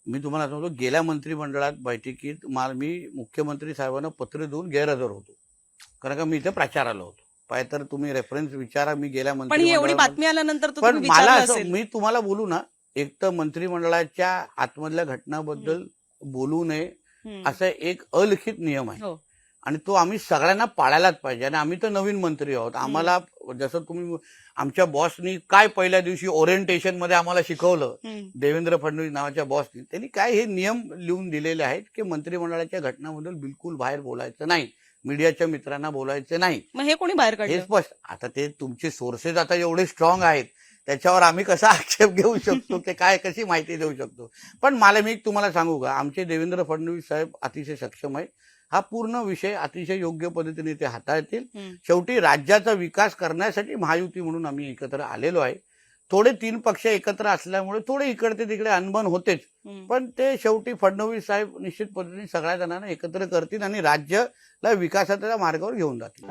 मी तुम्हाला सांगतो, गेल्या मंत्रिमंडळात बैठकीत मी मुख्यमंत्री साहेबांना पत्र देऊन गैरहजर होतो, कारण का मी इथे प्रचाराला होतो. पाहिजे तर तुम्ही रेफरन्स विचारा, मी गेल्या पण ही एवढी मंत्रिमंडळात. बातमी आल्यानंतर तर पण तुम्ही मला विचारलं असं, असेल. मी तुम्हाला बोलू ना, एक तर मंत्रिमंडळाच्या आतमधल्या घटनाबद्दल बोलू नये असा एक अलिखित नियम आहे, हो. आणि तो आम्ही सगळ्यांना पाळायलाच पाहिजे. आणि आम्ही तर नवीन मंत्री आहोत, आम्हाला जसं तुम्ही आमच्या बॉसनी काय पहिल्या दिवशी ओरिएंटेशन मध्ये आम्हाला शिकवलं, देवेंद्र फडणवीस नावाच्या बॉसनी, त्यांनी काय हे नियम लिहून दिलेले आहेत की मंत्रिमंडळाच्या घटनाबद्दल बिलकुल बाहेर बोलायचं नाही, मीडियाच्या मित्रांना बोलायचं नाही. मग हे कोणी बाहेर हे काढलं? स्पष्ट. आता ते तुमचे सोर्सेस आता एवढे स्ट्रॉंग आहेत, त्याच्यावर आम्ही कसा आक्षेप घेऊ शकतो, ते काय कशी माहिती देऊ शकतो. पण मला मी तुम्हाला सांगू का, आमचे देवेंद्र फडणवीस साहेब अतिशय सक्षम आहेत. हा पूर्ण विषय अतिशय योग्य पद्धतीने ते हाताळतील. शेवटी राज्याचा विकास करण्यासाठी महायुती म्हणून आम्ही एकत्र आलेलो आहे. थोडे 3 पक्ष एकत्र असल्यामुळे थोडे इकडे तिकडे अनबन होतेच, पण ते शेवटी फडणवीस साहेब निश्चित पद्धतीने सगळ्या जणांना एकत्र करतील आणि राज्याला विकासाच्या मार्गावर घेऊन जातील.